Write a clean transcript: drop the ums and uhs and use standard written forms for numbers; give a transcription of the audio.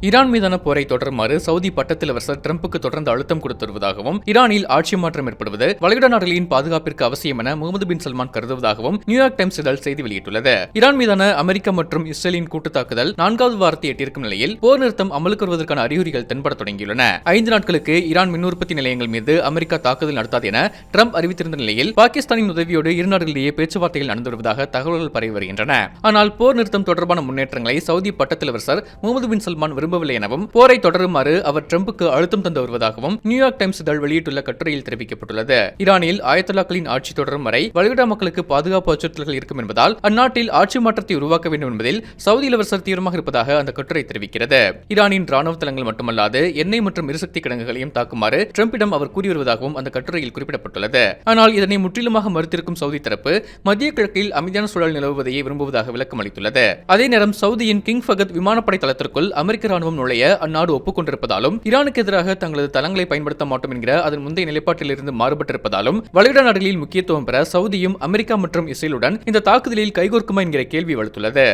Iran மீதான போரை தொடருமாறு Saudi பட்டத்திலவசர் டிரம்புக்கு தொடர்ந்து அழுத்தம் கொடுத்து வருவதாகவும், ஈரானில் ஆட்சி மாற்றம் ஏற்படுவது வளைகுடா நாடுகளின் பாதுகாப்பிற்கு அவசியம் என முகமது பின் சல்மான் கருதுவதாகவும் நியூயார்க் டைம்ஸ் இதழ் செய்தி வெளியிட்டுள்ளது. ஈரான் மீதான அமெரிக்கா மற்றும் இஸ்ரேலின் கூட்டு தாக்குதல் 4வது வாரத்தை எட்டியிருக்கும் நிலையில் போர் நிறுத்தம் அமலுக்கு வருவதற்கான அறிகுறிகள் தென்பட தொடங்கியுள்ளன. 5 நாட்களுக்கு ஈரான் மின் உற்பத்தி நிலையங்கள் மீது அமெரிக்கா தாக்குதல் நடத்தாது என டிரம்ப் அறிவித்திருந்த நிலையில் பாகிஸ்தானின் உதவியோடு இரு நாடுகளிடையே பேச்சுவார்த்தைகள் நடந்து வருவதாக தகவல்கள் பரவி வருகின்றன. ஆனால் போர் நிறுத்தம் தொடர்பான முன்னேற்றங்களை சவுதி பட்டத்திலவசர் முகமது பின் சல்மான் விரும்பவில்லை எனவும், போரை தொடருமாறு அவர் டிரம்புக்கு அழுத்தம் தந்து வருவதாகவும் நியூயார்க் டைம்ஸ் இதழ் வெளியிட்டுள்ள கட்டுரையில் தெரிவிக்கப்பட்டுள்ளது. ஈரானில் ஆயத்தொல்லாக்களின் ஆட்சி தொடரும் வரை வளைகுடா மக்களுக்கு பாதுகாப்பு அச்சுறுத்தல்கள் இருக்கும் என்பதால் அந்நாட்டில் ஆட்சி மாற்றத்தை உருவாக்க வேண்டும் என்பதில் சவுதி இளவரசர் தீவிரமாக இருப்பதாக அந்த கட்டுரை தெரிவிக்கிறது. ஈரானின் ராணுவ தளங்கள் மட்டுமல்லாது எண்ணெய் மற்றும் எரிசக்தி கிடங்குகளையும் தாக்குமாறு டிரம்பிடம் அவர் கூறி வருவதாகவும் அந்த கட்டுரையில் குறிப்பிடப்பட்டுள்ளது. ஆனால் இதனை முற்றிலுமாக மறுத்திருக்கும் சவுதி தரப்பு மத்திய கிழக்கில் அமைதியான சூழல் நிலவுவதையே விரும்புவதாக விளக்கம் அளித்துள்ளது. அதே நேரம் சவுதியின் கிங் ஃபகத் விமானப்படை தளத்திற்குள் அமெரிக்க ராணுவம் நுழைய அந்நாடு ஒப்புக்கொண்டிருப்பதாலும், ஈரானுக்கு எதிராக தங்களது தளங்களை பயன்படுத்த மாட்டோம் என்கிற அதன் முந்தைய நிலைப்பாட்டில் இருந்து மாறுபட்டிருப்பதாலும் வளைகுடா நாடுகளில் முக்கியத்துவம் பெற சவுதியும் அமெரிக்கா மற்றும் இஸ்ரேலுடன் இந்த தாக்குதலில் கைகோர்க்குமா என்கிற கேள்வி வலுத்துள்ளது.